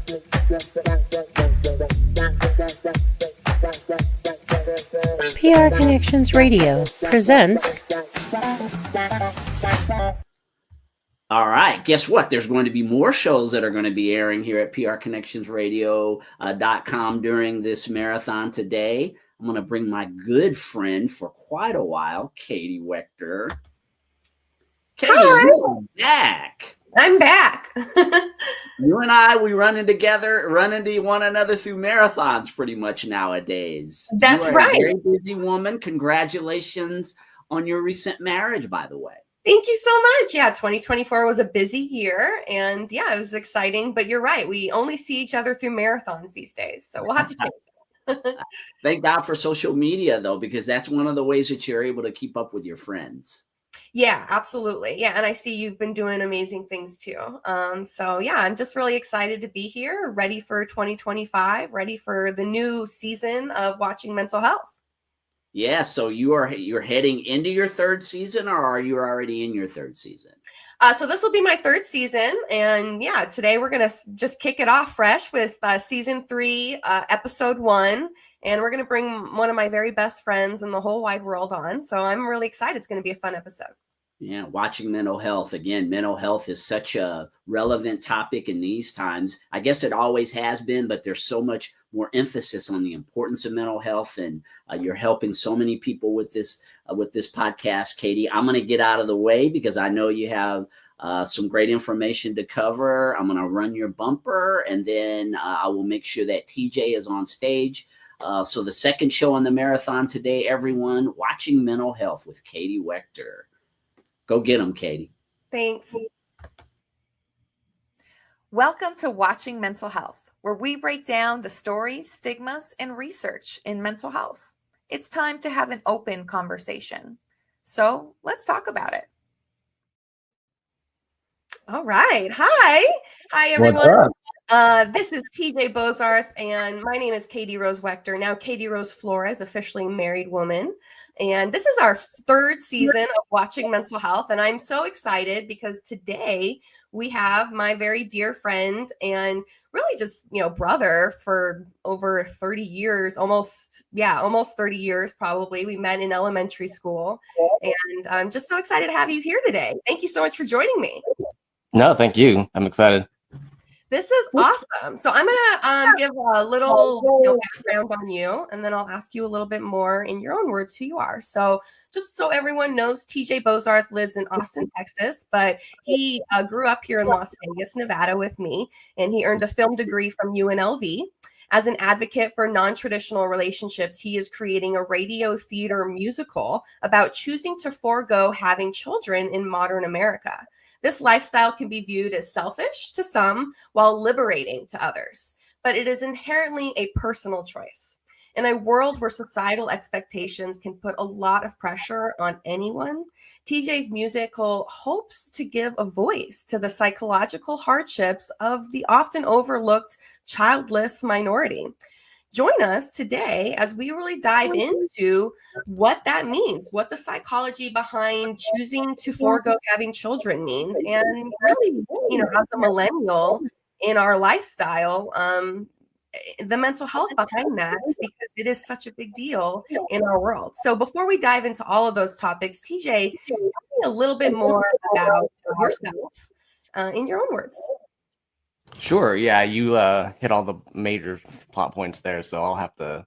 PR Connections Radio presents. All right, guess what? There's going to be more shows that are going to be airing here at prconnectionsradio.com during this marathon today. I'm going to bring my good friend for quite a while, Katie Wechter. Katie, you're back. I'm back. You and I, we run into one another through marathons pretty much nowadays. That's you are right. A very busy woman. Congratulations on your recent marriage, by the way. Thank you so much. Yeah, 2024 was a busy year, and yeah, it was exciting. But you're right. We only see each other through marathons these days, so we'll have to change that. Thank God for social media, though, because that's one of the ways that you're able to keep up with your friends. Yeah, absolutely. Yeah, and I see you've been doing amazing things too. So yeah, I'm just really excited to be here, ready for 2025, ready for the new season of Watching Mental Health. Yeah, so you're heading into your third season, or are you already in your third season? So this will be my third season, and yeah, today we're gonna just kick it off fresh with season 3, episode 1, and we're gonna bring one of my very best friends in the whole wide world on. So I'm really excited. It's gonna be a fun episode. Yeah, watching mental health. Again, mental health is such a relevant topic in these times. I guess it always has been, but there's so much more emphasis on the importance of mental health, and you're helping so many people with this podcast, Katie. I'm going to get out of the way because I know you have some great information to cover. I'm going to run your bumper, and then I will make sure that TJ is on stage. So the second show on the marathon today, everyone, Watching Mental Health with Katie Wechter. Go get them, Katie. Thanks. Welcome to Watching Mental Health, where we break down the stories, stigmas, and research in mental health. It's time to have an open conversation. So let's talk about it. All right. Hi, everyone. What's up? This is TJ Bozarth, and my name is Katie Rose Wechter, now Katie Rose Flores, officially married woman. And this is our third season of Watching Mental Health, and I'm so excited because today we have my very dear friend and really just, brother for over 30 years, almost 30 years probably. We met in elementary school, and I'm just so excited to have you here today. Thank you so much for joining me. No, thank you. I'm excited. This is awesome. So I'm going to give a little background on you, and then I'll ask you a little bit more in your own words who you are. So just so everyone knows, TJ Bozarth lives in Austin, Texas, but he grew up here in Las Vegas, Nevada with me, and he earned a film degree from UNLV. As an advocate for non-traditional relationships, he is creating a radio theater musical about choosing to forego having children in modern America. This lifestyle can be viewed as selfish to some while liberating to others, but it is inherently a personal choice. In a world where societal expectations can put a lot of pressure on anyone, TJ's musical hopes to give a voice to the psychological hardships of the often overlooked childless minority. Join us today as we really dive into what that means, what the psychology behind choosing to forego having children means, and really, as a millennial in our lifestyle, the mental health behind that, because it is such a big deal in our world. So before we dive into all of those topics, TJ, tell me a little bit more about yourself in your own words. Sure. Yeah, you hit all the major plot points there, so I'll have to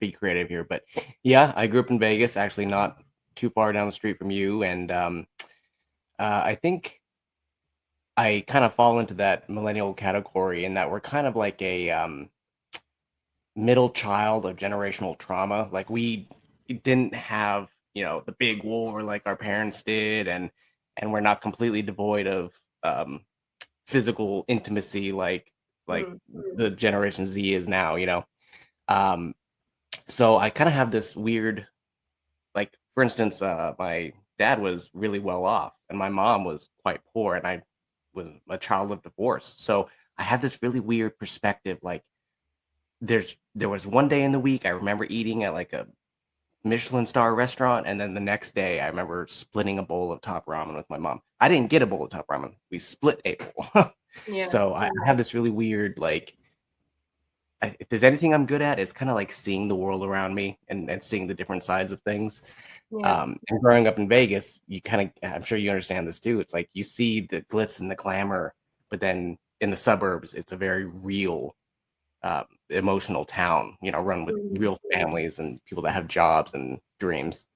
be creative here. But yeah, I grew up in Vegas, actually not too far down the street from you. And I think I kind of fall into that millennial category in that we're kind of like a middle child of generational trauma. Like we didn't have, the big war like our parents did, and we're not completely devoid of physical intimacy like the Generation Z is now, so I kind of have this weird, like, for instance, my dad was really well off and my mom was quite poor, and I was a child of divorce. So I had this really weird perspective. Like there was one day in the week I remember eating at like a Michelin star restaurant, and then the next day I remember splitting a bowl of top ramen with my mom. I didn't get a bowl of top ramen. We split a bowl. Yeah. So I have this really weird, like, if there's anything I'm good at, it's kind of like seeing the world around me and seeing the different sides of things. Yeah. And growing up in Vegas, you kind of, I'm sure you understand this too. It's like you see the glitz and the glamour, but then in the suburbs, it's a very real, emotional town, run with real families and people that have jobs and dreams.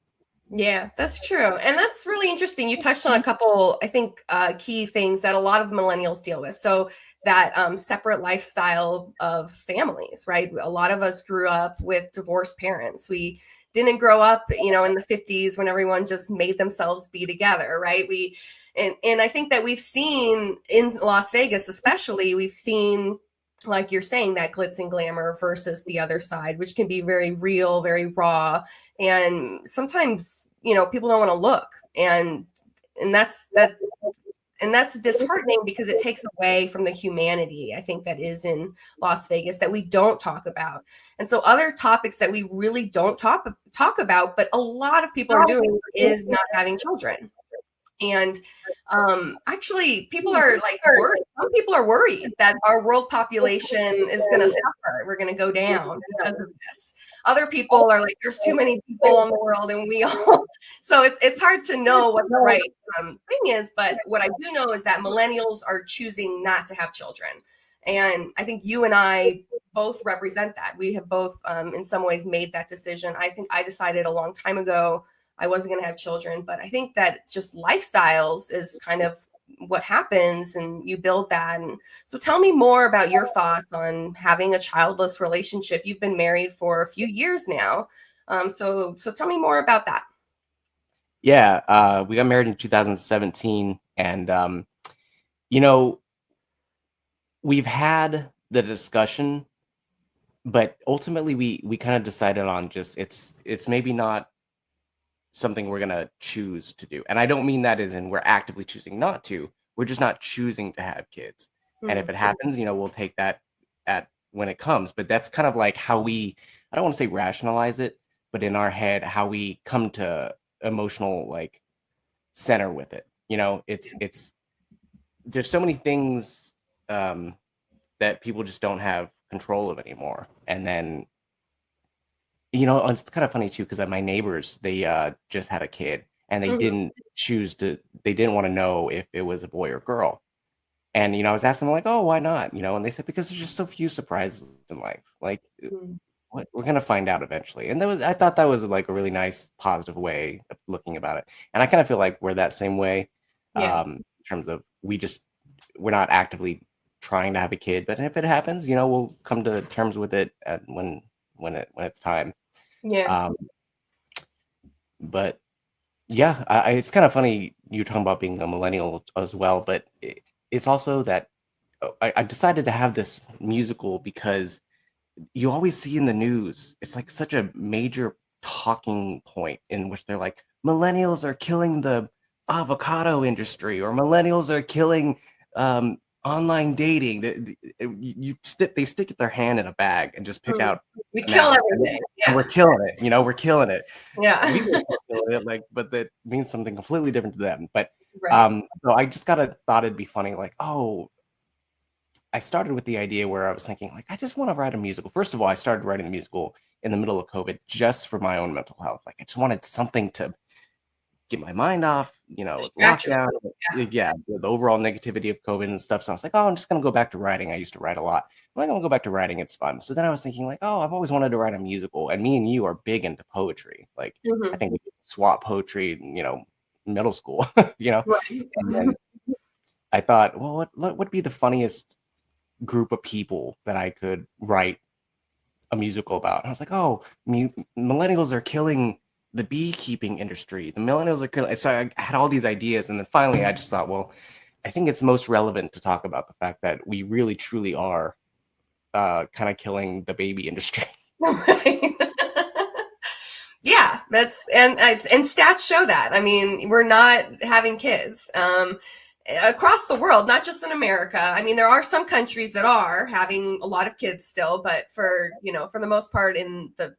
Yeah, that's true. And that's really interesting. You touched on a couple, I think, key things that a lot of millennials deal with. So that separate lifestyle of families, right? A lot of us grew up with divorced parents. We didn't grow up, in the 50s when everyone just made themselves be together, right? And I think that we've seen in Las Vegas, especially, we've seen, like you're saying, that glitz and glamour versus the other side, which can be very real, very raw. And sometimes, people don't want to look. And that's disheartening because it takes away from the humanity, I think, that is in Las Vegas that we don't talk about. And so other topics that we really don't talk about, but a lot of people are doing, is not having children. And actually, people are like worried. Some people are worried that our world population is going to suffer. We're going to go down because of this. Other people are like, there's too many people in the world, and we all. So it's hard to know what the right thing is. But what I do know is that millennials are choosing not to have children, and I think you and I both represent that. We have both, in some ways, made that decision. I think I decided a long time ago I wasn't going to have children, but I think that just lifestyles is kind of what happens, and you build that. And so tell me more about your thoughts on having a childless relationship. You've been married for a few years now. So tell me more about that. Yeah. We got married in 2017, and, we've had the discussion, but ultimately we kind of decided on just, it's maybe not something we're going to choose to do. And I don't mean that as in we're actively choosing not to. We're just not choosing to have kids. And if it happens, we'll take that at when it comes. But that's kind of like how I don't want to say rationalize it, but in our head, how we come to emotional, like, center with it. It's there's so many things that people just don't have control of anymore. And then, it's kind of funny too, because my neighbors, they just had a kid, and they didn't want to know if it was a boy or girl. And, I was asking them, like, oh, why not? And they said, because there's just so few surprises in life. Like, what, we're going to find out eventually. And I thought that was like a really nice, positive way of looking about it. And I kind of feel like we're that same way, in terms of we're not actively trying to have a kid, but if it happens, we'll come to terms with it when it's time. Yeah. But yeah, it's kind of funny you talking about being a millennial as well, but it's also that I decided to have this musical because you always see in the news, it's like such a major talking point in which they're like, millennials are killing the avocado industry, or millennials are killing online dating. They stick their hand in a bag and just pick out. We kill everything. Yeah. We're killing it. We're killing it. Yeah. We were killing it, but that means something completely different to them. But so I just thought it'd be funny, like, oh, I started with the idea where I was thinking, like, I just want to write a musical. First of all, I started writing the musical in the middle of COVID just for my own mental health. Like, I just wanted something to get my mind off, lockdown, the overall negativity of COVID and stuff. So I was like, oh, I'm just going to go back to writing. I used to write a lot. I'm like, I'm going to go back to writing. It's fun. So then I was thinking, like, oh, I've always wanted to write a musical. And me and you are big into poetry. Like, I think we could swap poetry, middle school, And then I thought, well, what would be the funniest group of people that I could write a musical about? And I was like, oh, millennials are killing the beekeeping industry. The millennials are killing. So I had all these ideas, and then finally I just thought, well, I think it's most relevant to talk about the fact that we really truly are kind of killing the baby industry. Right. Yeah, and stats show that. I mean, we're not having kids across the world, not just in America. I mean, there are some countries that are having a lot of kids still, but for the most part, in the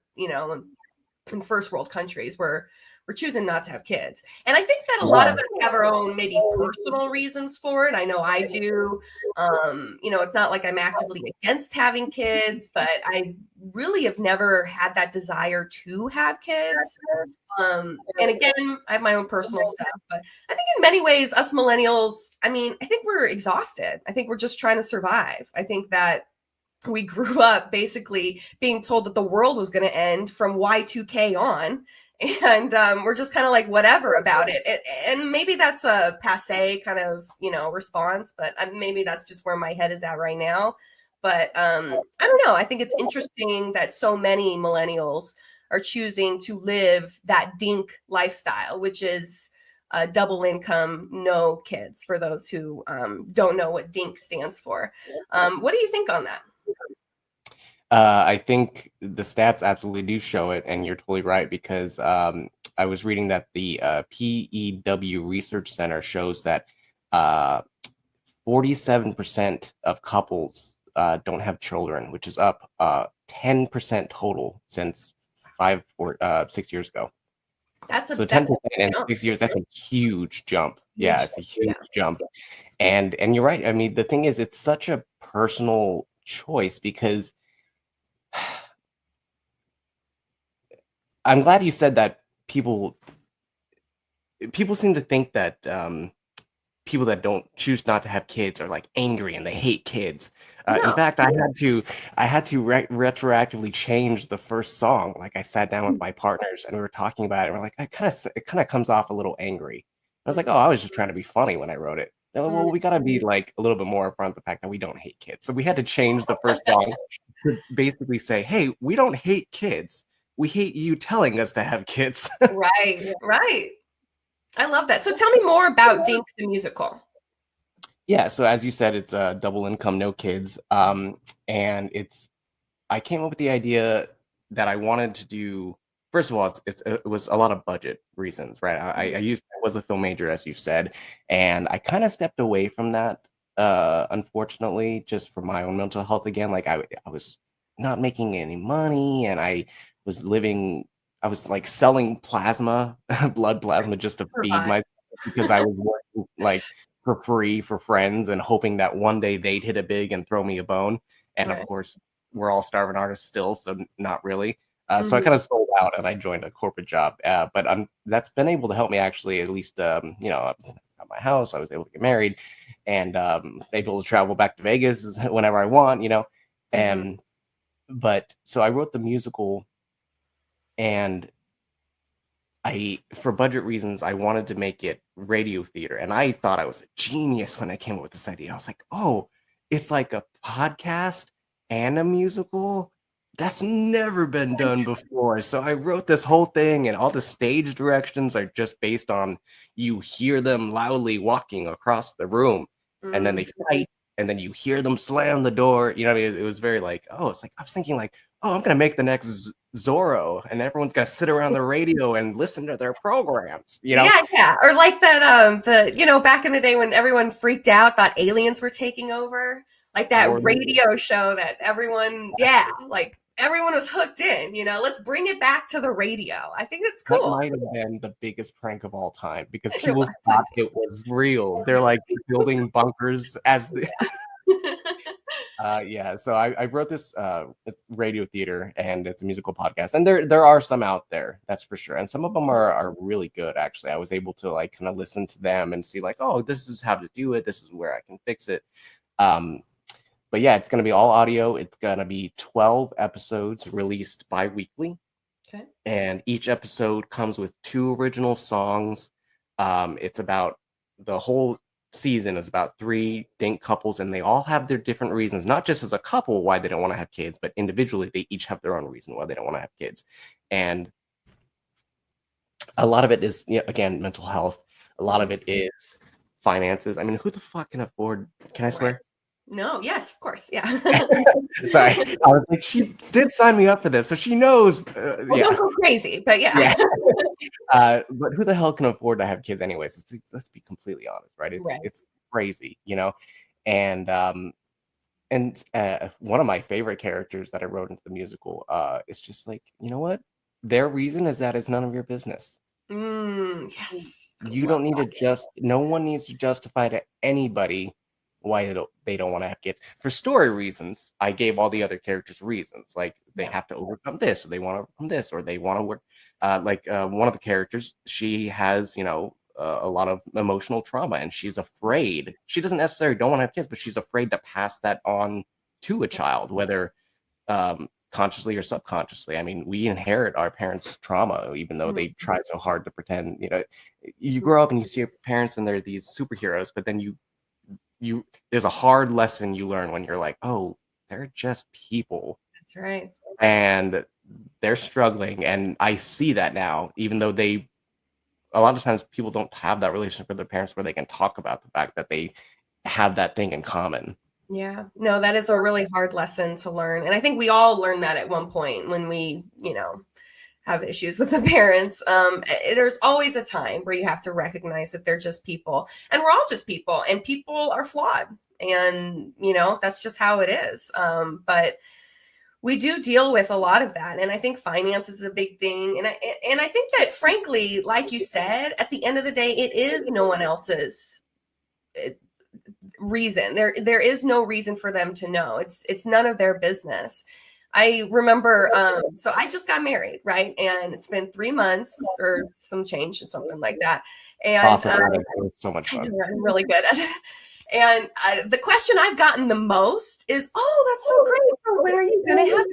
in first world countries where we're choosing not to have kids. And I think that a lot of us have our own maybe personal reasons for it. I know I do. You know, it's not like I'm actively against having kids, but I really have never had that desire to have kids. And again, I have my own personal stuff, but I think in many ways, us millennials, I mean, I think we're exhausted. I think we're just trying to survive. I think that we grew up basically being told that the world was going to end from Y2K on. And we're just kind of like whatever about it. And maybe that's a passe kind of, you know, response, but maybe that's just where my head is at right now. But I don't know. I think it's interesting that so many millennials are choosing to live that DINK lifestyle, which is double income, no kids, for those who don't know what DINK stands for. What do you think on that? I think the stats absolutely do show it, and you're totally right, because I was reading that the PEW Research Center shows that 47% of couples don't have children, which is up 10% total since 5 or 6 years ago. That's so 10% in 6 years. That's a huge jump. Yeah, it's a huge jump. And you're right. I mean, the thing is, it's such a personal choice, because I'm glad you said that people seem to think that people that don't choose not to have kids are like angry and they hate kids. No. In fact, I had to retroactively change the first song. Like, I sat down with my partners and we were talking about it. And we're like, it kind of comes off a little angry. I was like, oh, I was just trying to be funny when I wrote it. They're like, well, we got to be like a little bit more upfront with the fact that we don't hate kids. So we had to change the first song to basically say, hey, we don't hate kids. We hate you telling us to have kids. Right. I love that. So tell me more about DINK the musical. Yeah, so as you said, it's double income, no kids. And I came up with the idea that I wanted to do. First of all, it was a lot of budget reasons, right? I was a film major, as you said, and I kind of stepped away from that, unfortunately, just for my own mental health again. Like, I was not making any money, and I was like selling plasma, blood plasma, just to feed myself, because I was working like for free for friends and hoping that one day they'd hit it big and throw me a bone. And of course, we're all starving artists still, so not really. So I kind of sold out and I joined a corporate job. But that's been able to help me, actually, at least, you know, at my house. I was able to get married and able to travel back to Vegas whenever I want, you know. And but so I wrote the musical, and for budget reasons, I wanted to make it radio theater. And I thought I was a genius when I came up with this idea. I was like, oh, it's like a podcast and a musical. That's never been done before. So I wrote this whole thing, and all the stage directions are just based on you hear them loudly walking across the room, and then they fight, and then you hear them slam the door. You know what I mean? It was very like, oh, it's like, I was thinking like, oh, I'm going to make the next Zorro, and everyone's going to sit around the radio and listen to their programs, you know? Yeah. Or like that, you know, back in the day when everyone freaked out, thought aliens were taking over, like that radio show that everyone, like everyone was hooked in, you know, let's bring it back to the radio. I think it's cool. That might have been the biggest prank of all time, because people thought it was real. They're like building bunkers as the... So I wrote this radio theater, and it's a musical podcast, and there are some out there, that's for sure, and some of them are really good. Actually, I was able to like kind of listen to them and see like, oh, this is how to do it, this is where I can fix it. But yeah, it's going to be all audio. It's going to be 12 episodes released bi-weekly. Okay. And each episode comes with 2 original songs. It's about the whole season is about 3 DINK couples, and they all have their different reasons, not just as a couple why they don't want to have kids, but individually they each have their own reason why they don't want to have kids. And a lot of it is, you know, again, mental health. A lot of it is finances. I mean, who the fuck can afford? Can I swear? No, yes, of course. Yeah. Sorry. I was like, she did sign me up for this, so she knows. Don't go crazy, but yeah. But who the hell can afford to have kids anyways? Let's be completely honest, right? It's crazy, you know? And one of my favorite characters that I wrote into the musical is just like, you know what? their reason is that it's none of your business. Yes. You don't need to no one needs to justify to anybody why they don't want to have kids. For story reasons, I gave all the other characters reasons, like they have to overcome this, or they want to overcome this, or they want to work. One of the characters, she has, a lot of emotional trauma, and she's afraid. She doesn't necessarily don't want to have kids, but she's afraid to pass that on to a child, whether consciously or subconsciously. I mean, we inherit our parents' trauma, even though they try so hard to pretend. You grow up and you see your parents, and they're these superheroes, but then you there's a hard lesson you learn when you're like, oh, they're just people. That's right. And they're struggling, and I see that now, even though a lot of times people don't have that relationship with their parents where they can talk about the fact that they have that thing in common. Yeah, no, that is a really hard lesson to learn. And I think we all learn that at one point when we, have issues with the parents. There's always a time where you have to recognize that they're just people, and we're all just people, and people are flawed. And, that's just how it is. But we do deal with a lot of that. And I think finance is a big thing. And I think that, frankly, like you said, at the end of the day, it is no one else's reason. There is no reason for them to know. It's none of their business. I remember, so I just got married, right? And it's been 3 months or some change or something like that. And Awesome. It was so much fun. I'm really good at it. And the question I've gotten the most is, oh, that's so great. So when are you going to have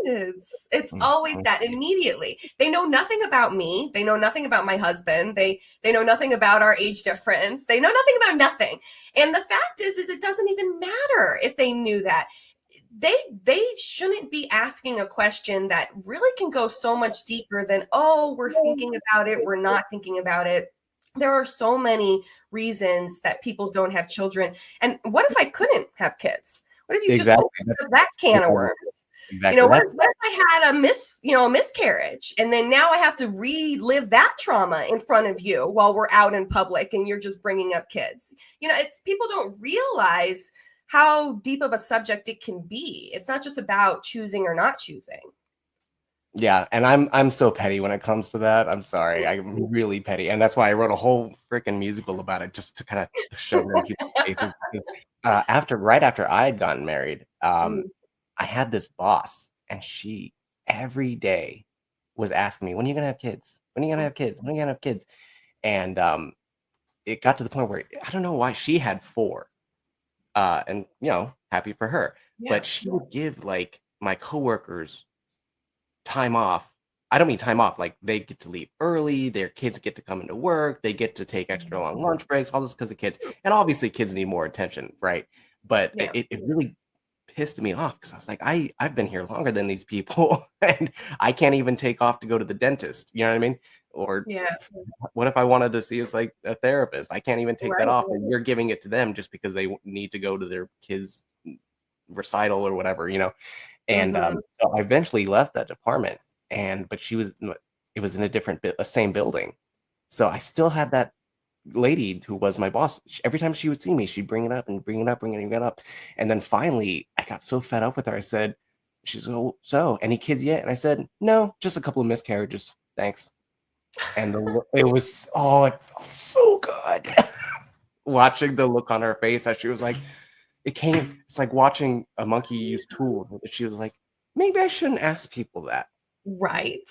kids? It's always that immediately. They know nothing about me. They know nothing about my husband. They know nothing about our age difference. They know nothing about nothing. And the fact is it doesn't even matter if they knew that. They shouldn't be asking a question that really can go so much deeper than, oh, we're thinking about it, we're not thinking about it. There are so many reasons that people don't have children. And what if I couldn't have kids? What if you just opened that can of worms? Exactly. What if I had a miscarriage, and then now I have to relive that trauma in front of you while we're out in public and you're just bringing up kids? It's people don't realize how deep of a subject it can be. It's not just about choosing or not choosing. Yeah, and I'm so petty when it comes to that. I'm sorry, I'm really petty, and that's why I wrote a whole freaking musical about it, just to kind of show them people's faces. Right after I had gotten married, I had this boss, and she every day was asking me, "When are you gonna have kids? When are you gonna have kids? When are you gonna have kids?" And it got to the point where I don't know why she had 4. And happy for her. Yeah. But she would give like my coworkers time off. I don't mean time off, like they get to leave early, their kids get to come into work, they get to take extra long lunch breaks, all this because of kids. And obviously kids need more attention, right? But it really pissed me off because I was like, I've been here longer than these people, and I can't even take off to go to the dentist. You know what I mean? Or what if I wanted to see like a therapist? I can't even take that off, and you're giving it to them just because they need to go to their kids' recital or whatever, And so I eventually left that department, but it was in a same building, so I still had that lady who was my boss. Every time she would see me, she'd bring it up and bring it up, and then finally I got so fed up with her. I said, "She's so any kids yet?" And I said, "No, just a couple of miscarriages, thanks." And it felt so good watching the look on her face as she was like, it's like watching a monkey use tools. She was like, maybe I shouldn't ask people that. Right.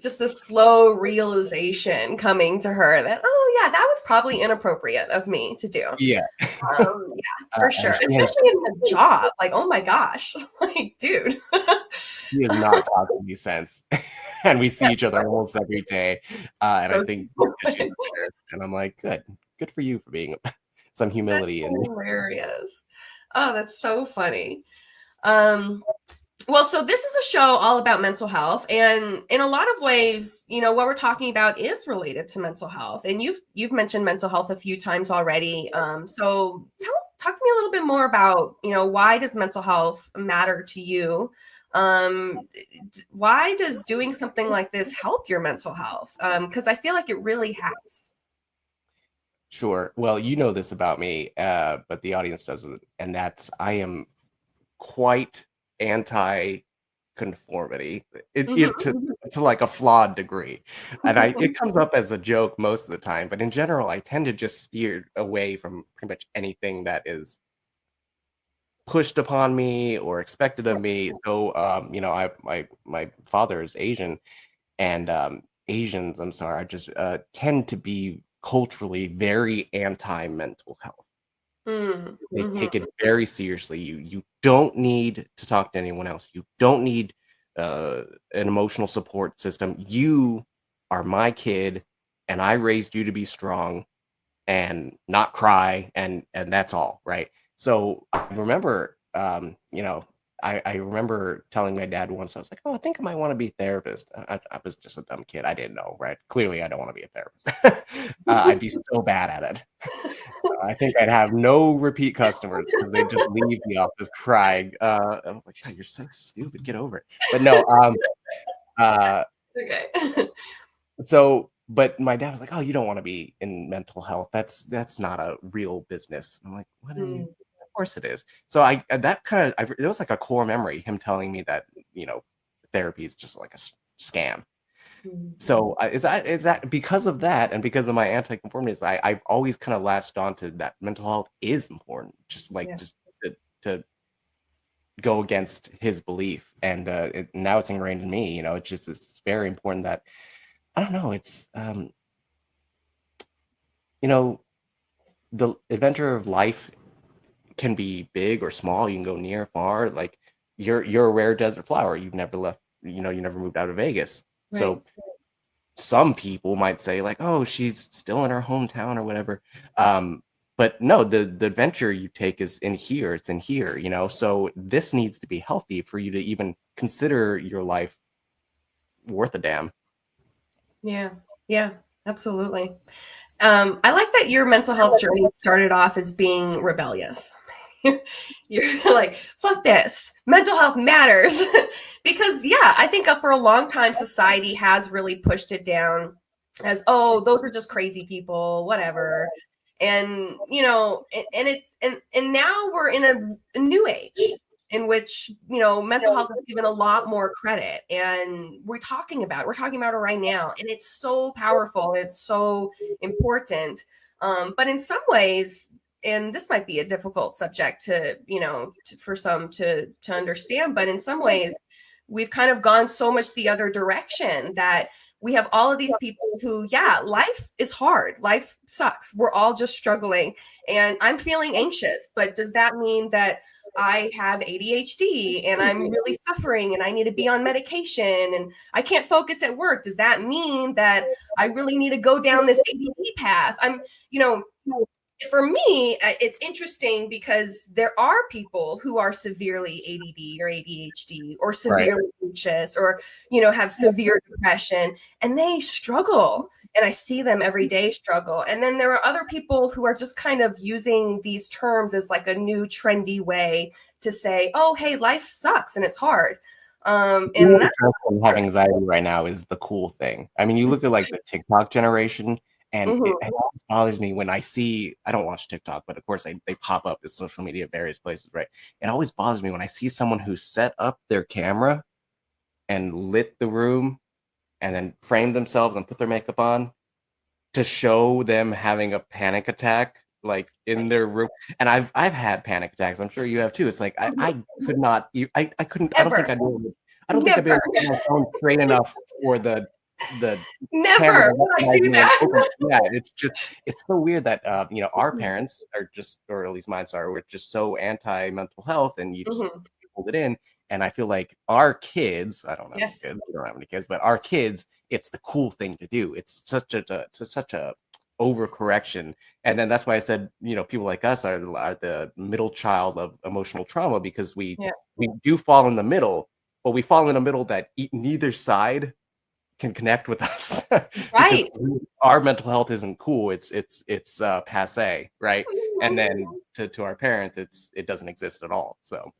Just the slow realization coming to her that, oh yeah, that was probably inappropriate of me to do. Yeah. For sure. Especially in the job. Like, oh my gosh, like, dude. She is not talking me sense. And we see each other almost every day. And I think and I'm like, good for you for being some humility. That's hilarious. Oh, that's so funny. Well, so this is a show all about mental health, and in a lot of ways, what we're talking about is related to mental health. And you've mentioned mental health a few times already. So talk to me a little bit more about, why does mental health matter to you? Why does doing something like this help your mental health? Because I feel like it really has. Sure. Well, you know this about me, but the audience doesn't, and that's I am quite anti conformity Mhm. to like a flawed degree. And it comes up as a joke most of the time, but in general, I tend to just steer away from pretty much anything that is pushed upon me or expected of me. So, you know, my father is Asian, and Asians, I'm sorry, I just tend to be culturally very anti-mental health. Mm, They mhm. take it very seriously. You don't need to talk to anyone else. You don't need uh, an emotional support system. You are my kid, and I raised you to be strong and not cry, and that's all, right? So I remember, you know, I remember telling my dad once, I was like, oh, I think I might want to be a therapist. I was just a dumb kid. I didn't know, right? Clearly, I don't want to be a therapist. I'd be so bad at it. I think I'd have no repeat customers because they just leave the office crying. I'm like, God, you're so stupid. Get over it. But no, uh, Okay. so, but my dad was like, "Oh, you don't want to be in mental health. That's not a real business." I'm like, "What are you? Mm, Of course it is." So I that kind of it was like a core memory. Him telling me that therapy is just like a scam. mm, So is that because of that and because of my anti-conformities, I've always kind of latched onto that mental health is important, just like yeah. just to go against his belief, and now it's ingrained in me. It's very important that I don't know. It's you know, the adventure of life can be big or small. You can go near, far. Like you're a rare desert flower. You've never left. You never moved out of Vegas. So Right. some people might say like, oh, she's still in her hometown or whatever. Um, but no, the adventure you take is in here. It's in here. So this needs to be healthy for you to even consider your life worth a damn. Yeah. Yeah. Absolutely. I like that your mental health journey started off as being rebellious. You're like, fuck this. Mental health matters. Because, yeah, I think for a long time, society has really pushed it down as, oh, those are just crazy people, whatever. And, and now we're in a new age in which, mental health is given a lot more credit. And we're talking about it right now. And it's so powerful. It's so important. But in some ways, and this might be a difficult subject for some to understand, but in some ways, we've kind of gone so much the other direction that we have all of these people who, yeah, life is hard. Life sucks. We're all just struggling. And I'm feeling anxious, but does that mean that I have ADHD and I'm really suffering and I need to be on medication and I can't focus at work? Does that mean that I really need to go down this ADD path? For me, it's interesting because there are people who are severely ADD or ADHD or Right. severely anxious or, have severe depression and they struggle. And I see them every day struggle. And then there are other people who are just kind of using these terms as like a new trendy way to say, oh, hey, life sucks and it's hard. And that's Have anxiety right now is the cool thing. I mean, you look at like the TikTok generation, and it always bothers me when I see, I don't watch TikTok, but of course they pop up as social media at various places, right? It always bothers me when I see someone who set up their camera and lit the room and then framed themselves and put their makeup on to show them having a panic attack like in their room. And I've had panic attacks. I'm sure you have too. It's like I could not, I couldn't, I don't think I'd be able to, I don't think I'd be able to get my phone straight enough for the never would I do that. Yeah, it's so weird that our parents are just, or at least mine are, we're just so anti mental health, and you just hold it in. And I feel like our kids, I don't have any kids, we don't have any kids, but our kids, it's the cool thing to do. It's such a overcorrection. And then that's why I said, people like us are the middle child of emotional trauma, because we do fall in the middle, but we fall in the middle that neither side can connect with us. Right. Because our mental health isn't cool. It's passe, right? And then to our parents, it doesn't exist at all. So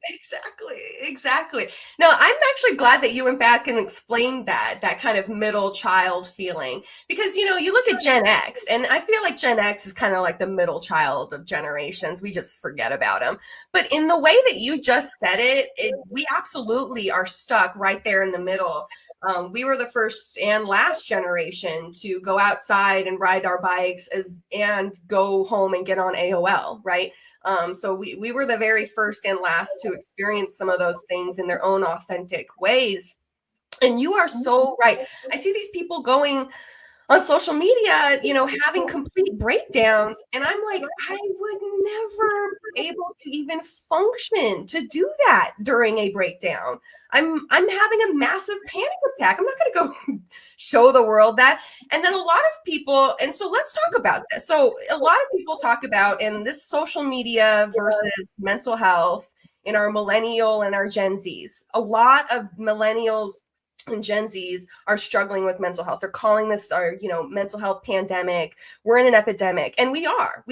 Exactly. No, I'm actually glad that you went back and explained that kind of middle child feeling, because you look at Gen X, and I feel like Gen X is kind of like the middle child of generations. We just forget about them. But in the way that you just said we absolutely are stuck right there in the middle. We were the first and last generation to go outside and ride our bikes and go home and get on AOL, right? So we were the very first and last to experience some of those things in their own authentic ways. And you are so right. I see these people going on social media, having complete breakdowns. And I'm like, I would never be able to even function to do that during a breakdown. I'm having a massive panic attack. I'm not going to go show the world that. And then a lot of people, and so let's talk about this. So a lot of people talk about in this social media versus mental health in our millennial and our Gen Zs. A lot of millennials and Gen Zs are struggling with mental health. They're calling this our, mental health pandemic. We're in an epidemic, and we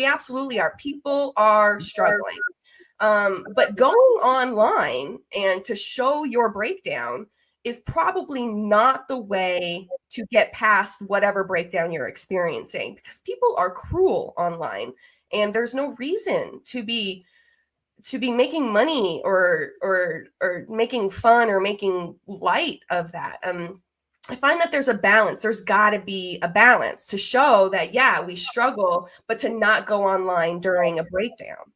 absolutely are. People are struggling. But going online and to show your breakdown is probably not the way to get past whatever breakdown you're experiencing, because people are cruel online, and there's no reason to be making money or making fun or making light of that. I find that there's a balance. There's got to be a balance to show that, yeah, we struggle, but to not go online during a breakdown.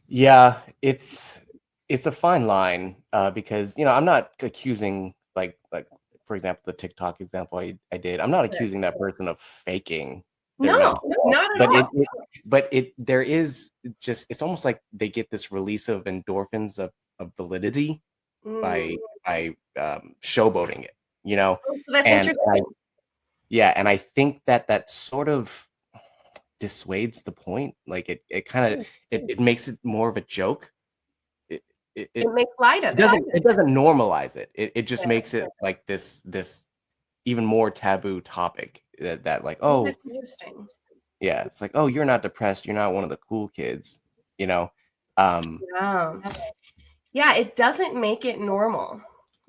yeah, it's a fine line, because I'm not accusing, like for example, the TikTok example I did. I'm not accusing that person of faking. No, not at all. But there is just, it's almost like they get this release of endorphins of validity by showboating it, So that's and interesting. and I think that sort of dissuades the point. Like it kind of it makes it more of a joke. It makes light of it doesn't normalize it. It just makes it like this even more taboo topic that like, oh, that's interesting. Yeah, it's like, oh, you're not depressed. You're not one of the cool kids, Yeah, it doesn't make it normal.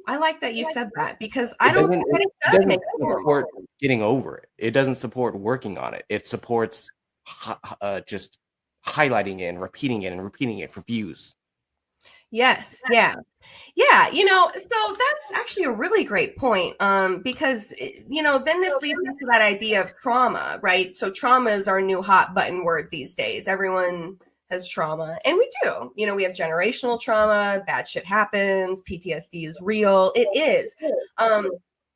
I like that you said that, because I don't think it does make it normal. Support getting over it. It doesn't support working on it. It supports just highlighting it and repeating it for views. Yes. Yeah. So that's actually a really great point. Because, then this leads into that idea of trauma, right? So trauma is our new hot button word these days. Everyone has trauma, and we do. We have generational trauma, bad shit happens, PTSD is real. It is.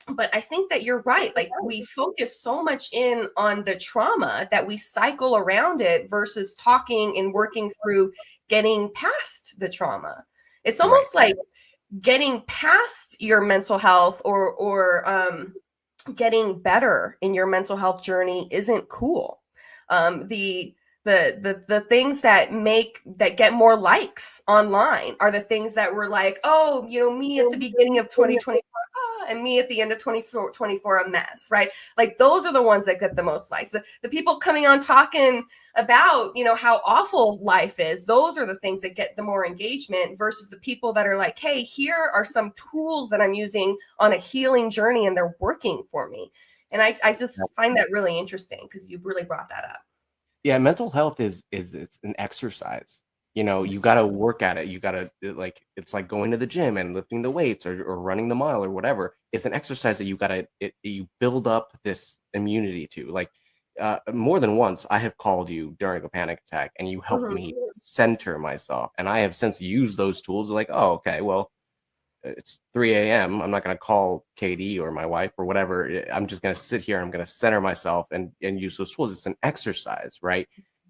But I think that you're right. Like, we focus so much in on the trauma that we cycle around it versus talking and working through getting past the trauma. It's almost like getting past your mental health or getting better in your mental health journey isn't cool. The things that get more likes online are the things that were like, oh, me at the beginning of 2024 and me at the end of 2024 a mess, right? Like, those are the ones that get the most likes. The people coming on talking about, how awful life is, those are the things that get the more engagement, versus the people that are like, hey, here are some tools that I'm using on a healing journey and they're working for me. And I just find that really interesting, because you really brought that up. Yeah, mental health is it's an exercise. You got to work at it. You got to, like, it's like going to the gym and lifting the weights or running the mile or whatever. It's an exercise that you build up this immunity to. Like, more than once, I have called you during a panic attack and you helped me center myself. And I have since used those tools, like, oh, okay, well, it's 3 a.m. I'm not going to call Katie or my wife or whatever. I'm just going to sit here. I'm going to center myself and use those tools. It's an exercise, right?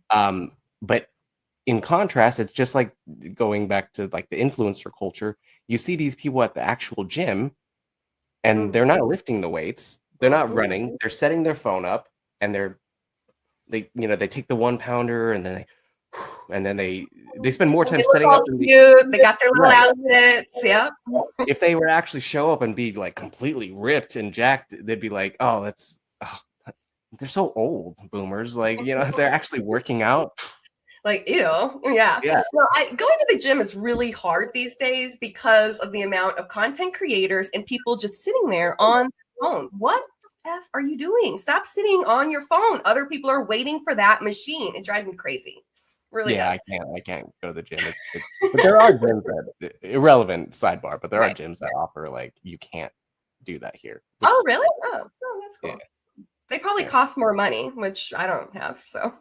But in contrast, it's just like going back to like the influencer culture. You see these people at the actual gym and they're not lifting the weights. They're not running. They're setting their phone up and they take the 1 pounder and then they spend more time setting up. They got their little outfits. Yeah. If they were to actually show up and be like completely ripped and jacked, they'd be like, oh, they're so old, boomers. Like, they're actually working out. Like, ew. Yeah. Yeah. No, going to the gym is really hard these days because of the amount of content creators and people just sitting there on their phone. What the F are you doing? Stop sitting on your phone. Other people are waiting for that machine. It drives me crazy. Really Yeah, does. I can't go to the gym. But there are gyms that, irrelevant sidebar, but there are gyms that offer like you can't do that here. Oh, really? Oh, that's cool. Yeah. They probably cost more money, which I don't have. So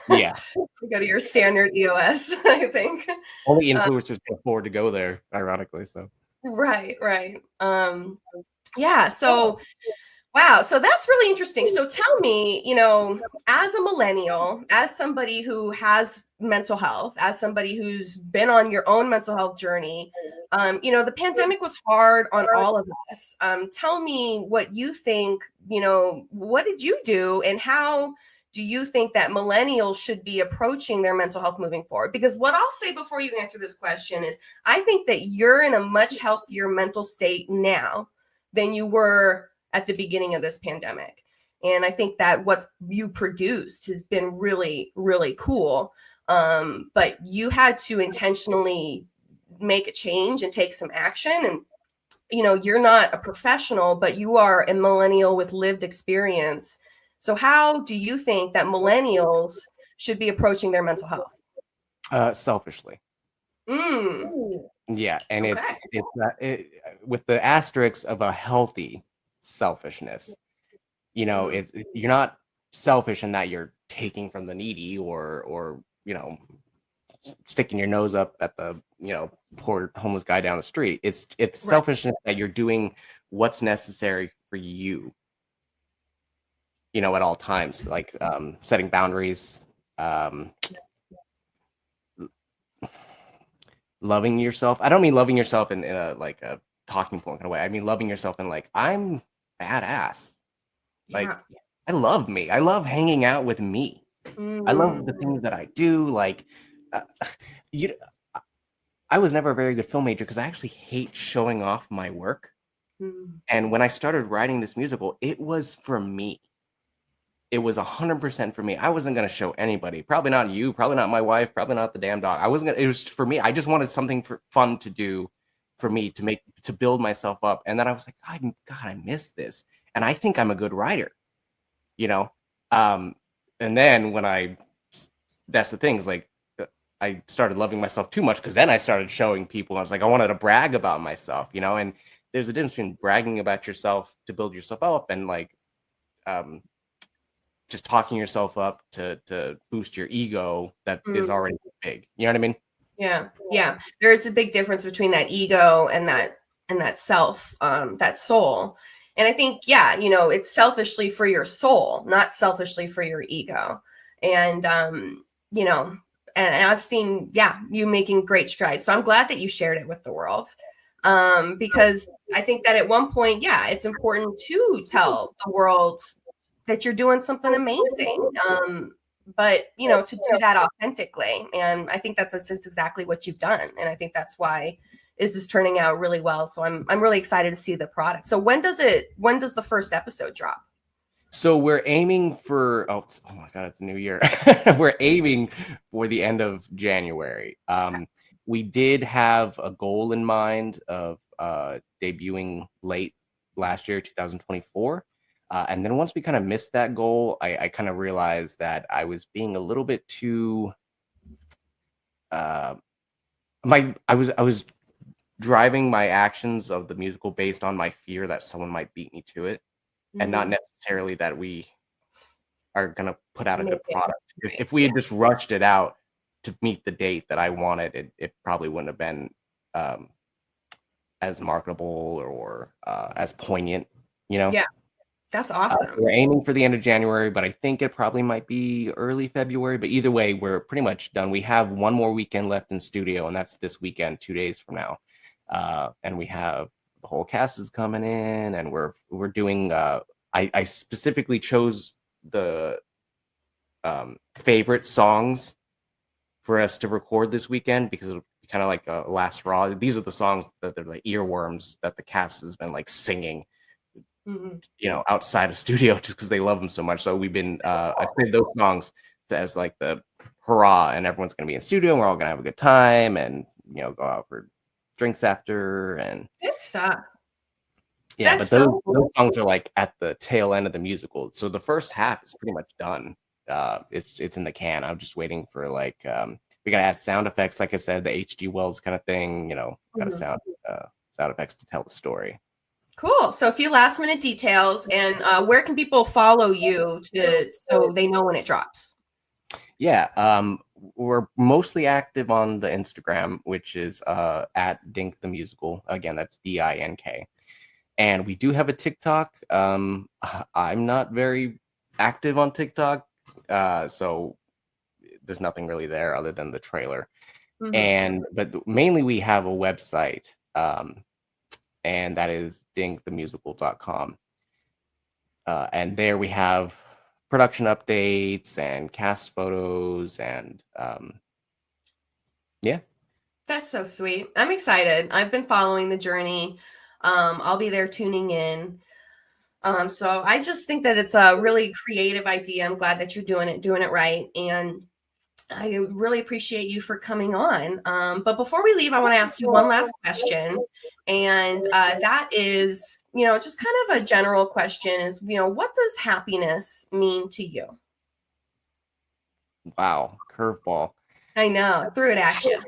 Yeah. you go to your standard EOS, I think. Only influencers can afford to go there, ironically. So Right. Yeah. So wow. So that's really interesting. So tell me, as a millennial, as somebody who has mental health, as somebody who's been on your own mental health journey, the pandemic was hard on all of us. Tell me what you think, what did you do and how do you think that millennials should be approaching their mental health moving forward? Because what I'll say before you answer this question is I think that you're in a much healthier mental state now than you were at the beginning of this pandemic. And I think that what's you produced has been really, really cool. But you had to intentionally make a change and take some action. And, you're not a professional, but you are a millennial with lived experience. So how do you think that millennials should be approaching their mental health? selfishly. Yeah, and Okay. it's with the asterisks of a healthy selfishness. You're not selfish in that you're taking from the needy or sticking your nose up at the poor homeless guy down the street. It's selfishness that you're doing what's necessary for you. At all times, like setting boundaries, loving yourself. I don't mean loving yourself in a like a talking point kind of way. I mean loving yourself in like I'm badass. Like I love me. I love hanging out with me. I love the things that I do. Like I was never a very good film major because I actually hate showing off my work. And when I started writing this musical, it was for me. It was 100% for me. I wasn't going to show anybody. Probably not you. Probably not my wife. Probably not the damn dog. I wasn't gonna. It was for me. I just wanted something fun to do for me to build myself up. And then I was like, God, I miss this. And I think I'm a good writer. And then that's the thing is like I started loving myself too much because then I started showing people. I was like, I wanted to brag about myself, and there's a difference between bragging about yourself to build yourself up and like just talking yourself up to boost your ego that is already big. You know what I mean? Yeah. There's a big difference between that ego and that self, that soul. And I think, it's selfishly for your soul, not selfishly for your ego. And, and I've seen, you making great strides. So I'm glad that you shared it with the world. Because I think that at one point, it's important to tell the world that you're doing something amazing. But to do that authentically. And I think that this is exactly what you've done. And I think that's why this is turning out really well. So I'm really excited to see the product. So when does the first episode drop? So we're aiming for oh my God, it's a new year. We're aiming for the end of January. We did have a goal in mind of debuting late last year, 2024. And then once we kind of missed that goal, I kind of realized that I was being a little bit too I was driving my actions of the musical based on my fear that someone might beat me to it, and not necessarily that we are going to put out a good product. If we had just rushed it out to meet the date that I wanted, it probably wouldn't have been as marketable or as poignant, Yeah. That's awesome. We're aiming for the end of January, but I think it probably might be early February. But either way, we're pretty much done. We have one more weekend left in studio, and that's this weekend, 2 days from now. And we have the whole cast is coming in, and we're doing. I specifically chose the favorite songs for us to record this weekend because it'll be kind of like a last raw. These are the songs that they're like earworms that the cast has been like singing outside of studio just because they love them so much. So we've been I played those songs as like the hurrah, and everyone's gonna be in studio and we're all gonna have a good time and go out for drinks after. And Good stuff. yeah, That's but those, so cool. those songs are like at the tail end of the musical. So the first half is pretty much done. It's in the can. I'm just waiting for like we gotta add sound effects, like I said, the H.G. Wells kind of thing. Gotta sound effects to tell the story. Cool. So a few last minute details, and where can people follow you so they know when it drops? Yeah, we're mostly active on the Instagram, which is at DINK the Musical. Again, that's DINK. And we do have a TikTok. I'm not very active on TikTok, so there's nothing really there other than the trailer. But mainly we have a website, and that is dinkthemusical.com. And there we have production updates and cast photos and yeah. That's so sweet. I'm excited. I've been following the journey. I'll be there tuning in. So I just think that it's a really creative idea. I'm glad that you're doing it right. And I really appreciate you for coming on. But before we leave, I want to ask you one last question. And that is, just kind of a general question is, what does happiness mean to you? Wow, curveball. I know, threw it at you.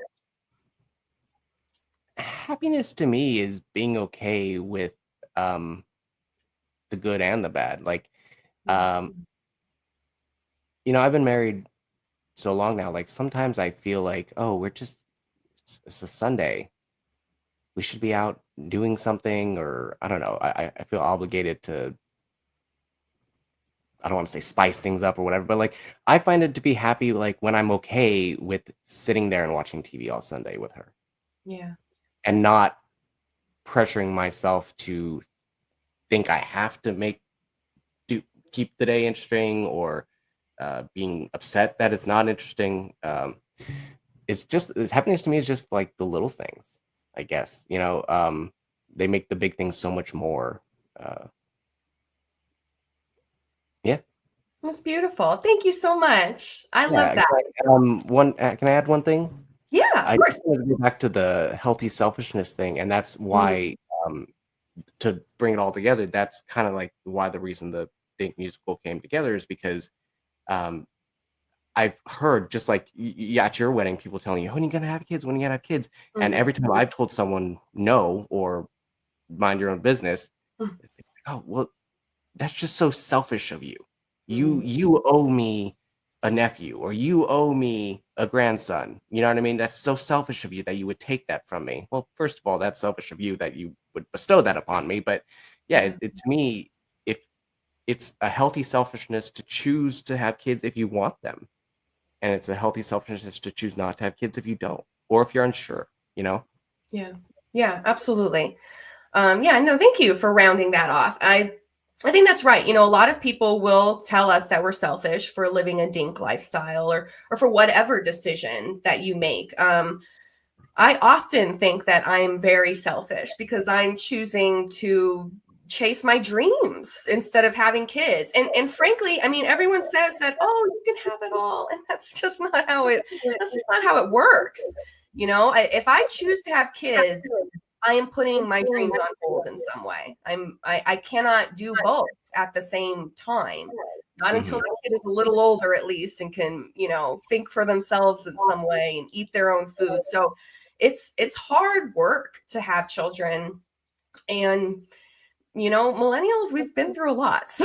Happiness to me is being okay with the good and the bad. Like, I've been married so long now. Like sometimes I feel like, oh, it's a Sunday. We should be out doing something, or I don't know. I feel obligated to, I don't want to say spice things up or whatever, but like I find it to be happy like when I'm okay with sitting there and watching TV all Sunday with her. Yeah. And not pressuring myself to think I have to keep the day interesting, or being upset that it's not interesting. It's just happiness to me is just like the little things, I guess. They make the big things so much more. Yeah. That's beautiful. Thank you so much. I love that. Can I add one thing? Yeah, I of course. just want to go back to the healthy selfishness thing, and that's why, to bring it all together, that's kind of like why the reason the DINK musical came together is because I've heard, just like at your wedding, people telling you, when are you gonna have kids? When are you gonna have kids? And every time I've told someone no, or mind your own business, oh, well, that's just so selfish of you. You owe me a nephew, or you owe me a grandson. You know what I mean? That's so selfish of you that you would take that from me. Well, first of all, that's selfish of you that you would bestow that upon me. But yeah, to me, if it's a healthy selfishness to choose to have kids if you want them, and it's a healthy selfishness to choose not to have kids if you don't, or if you're unsure, Yeah, absolutely. No, thank you for rounding that off. I think that's right. A lot of people will tell us that we're selfish for living a DINK lifestyle, or for whatever decision that you make. I often think that I'm very selfish because I'm choosing to chase my dreams instead of having kids. And frankly, I mean, everyone says that, oh, you can have it all. And that's just not how it works. If I choose to have kids, I am putting my dreams on hold in some way. I cannot do both at the same time. Not until the kid is a little older, at least, and can, think for themselves in some way and eat their own food. So it's hard work to have children. And millennials, we've been through a lot. So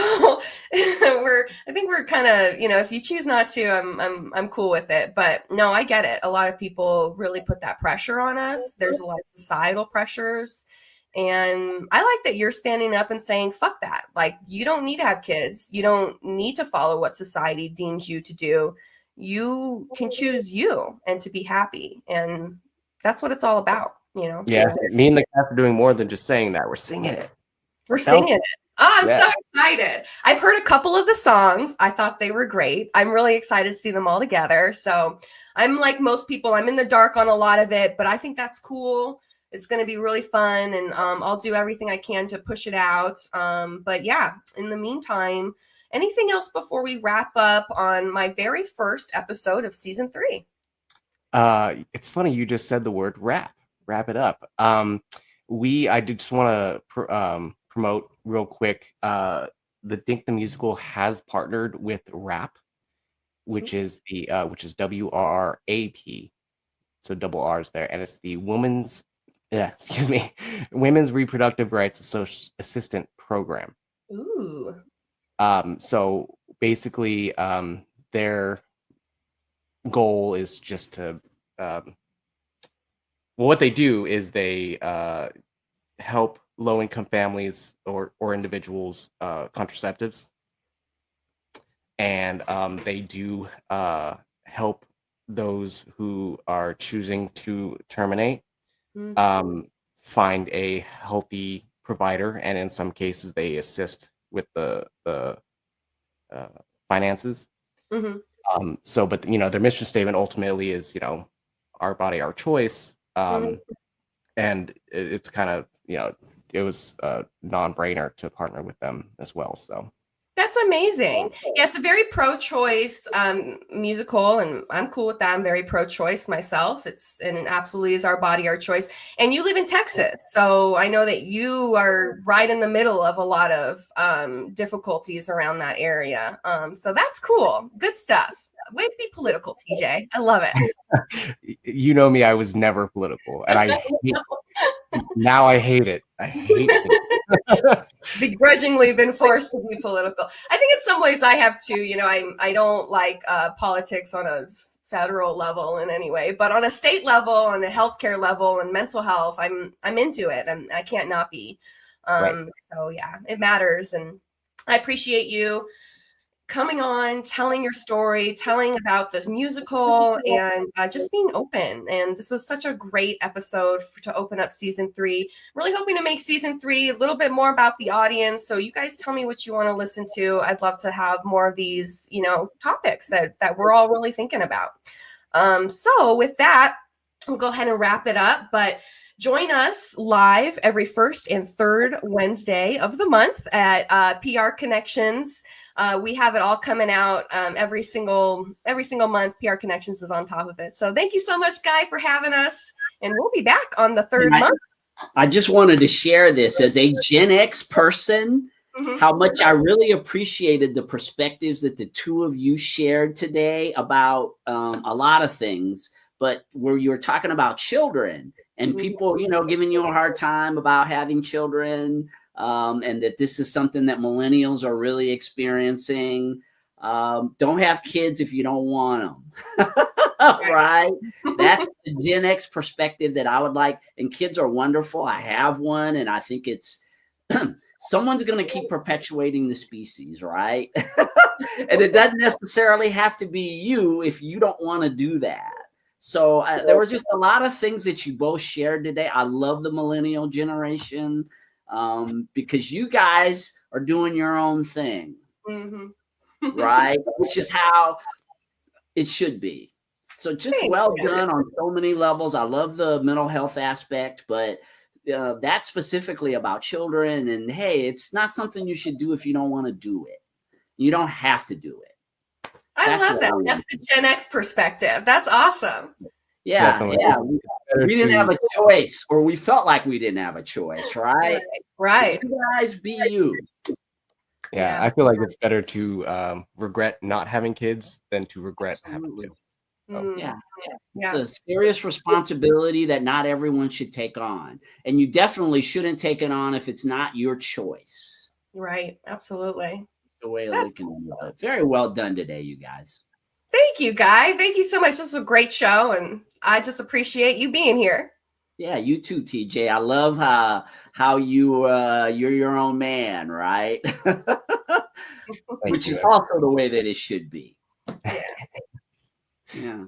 I think we're kind of, if you choose not to, I'm cool with it. But no, I get it. A lot of people really put that pressure on us. There's a lot of societal pressures. And I like that you're standing up and saying, fuck that. Like, you don't need to have kids. You don't need to follow what society deems you to do. You can choose you and to be happy. And that's what it's all about, Yeah, me and the cast are doing more than just saying that. We're singing it. We're singing it. Oh, I'm so excited. I've heard a couple of the songs. I thought they were great. I'm really excited to see them all together. So I'm like most people, I'm in the dark on a lot of it, but I think that's cool It's going to be really fun, and I'll do everything I can to push it out. But yeah, in the meantime, anything else before we wrap up on my very first episode of season 3? It's funny you just said the word wrap it up. I did just want to promote real quick. The DINK the Musical has partnered with WRAP, which is WRRAP, so double R's there, and it's the Women's Reproductive Rights Assistant Program. Ooh. So basically, their goal is just to what they do is they help low-income families or individuals contraceptives, and they do help those who are choosing to terminate find a healthy provider, and in some cases they assist with the finances. So, but their mission statement ultimately is our body, our choice, and it's kind of it was a non-brainer to partner with them as well. So that's amazing. Yeah, it's a very pro-choice musical, and I'm cool with that. I'm very pro-choice myself. It absolutely is our body, our choice. And you live in Texas, so I know that you are right in the middle of a lot of difficulties around that area. So that's cool. Good stuff. Way to be political, TJ. I love it. You know me, I was never political, and now I hate it. I hate it. Begrudgingly been forced to be political. I think in some ways I have too. I don't like politics on a federal level in any way, but on a state level, on a healthcare level, and mental health, I'm into it, and I can't not be. Right. So yeah, it matters, and I appreciate you coming on, telling your story, telling about the musical, and just being open. And this was such a great episode to open up season 3. Really hoping to make season 3 a little bit more about the audience. So you guys tell me what you want to listen to. I'd love to have more of these, topics that we're all really thinking about. So with that, we'll go ahead and wrap it up. But join us live every first and third Wednesday of the month at PR Connections. We have it all coming out every single month. PR Connections is on top of it. So thank you so much, Guy, for having us. And we'll be back on the third month. I just wanted to share this as a Gen X person, how much I really appreciated the perspectives that the two of you shared today about a lot of things, but where you were talking about children and people, giving you a hard time about having children. And that this is something that millennials are really experiencing. Don't have kids if you don't want them, right? That's the Gen X perspective that I would like. And kids are wonderful. I have one, and I think it's someone's going to keep perpetuating the species, right? And it doesn't necessarily have to be you if you don't want to do that. So there were just a lot of things that you both shared today. I love the millennial generation. Because you guys are doing your own thing, right? Which is how it should be. So just well done on so many levels. I love the mental health aspect, but that's specifically about children. And hey, it's not something you should do if you don't want to do it. You don't have to do it. I love that. That's the Gen X perspective. That's awesome. Yeah, definitely. Yeah. We didn't have a choice, or we felt like we didn't have a choice, right? Right. You guys be you. Yeah, I feel like it's better to regret not having kids than to regret having kids. So. Yeah. The serious responsibility that not everyone should take on. And you definitely shouldn't take it on if it's not your choice. Right. Absolutely. The way they can do it. Very well done today, you guys. Thank you, Guy. Thank you so much. This was a great show, and I just appreciate you being here. Yeah, you too, TJ. I love how you're your own man, right? Which is also the way that it should be. Yeah.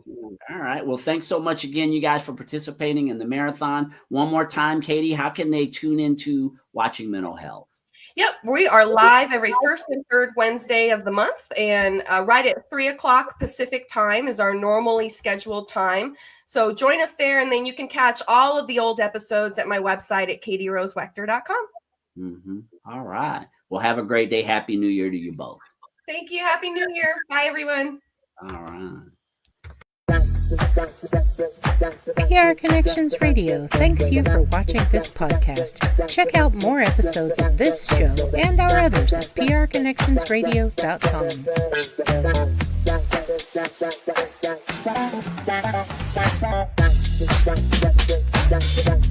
All right. Well, thanks so much again, you guys, for participating in the marathon. One more time, Katie, how can they tune into Watching Mental Health? Yep, we are live every first and third Wednesday of the month, and right at 3:00 Pacific time is our normally scheduled time. So join us there, and then you can catch all of the old episodes at my website at katierosewechter.com. All right. Well, have a great day. Happy New Year to you both. Thank you. Happy New Year. Bye, everyone. All right. PR Connections Radio thanks you for watching this podcast. Check out more episodes of this show and our others at prconnectionsradio.com.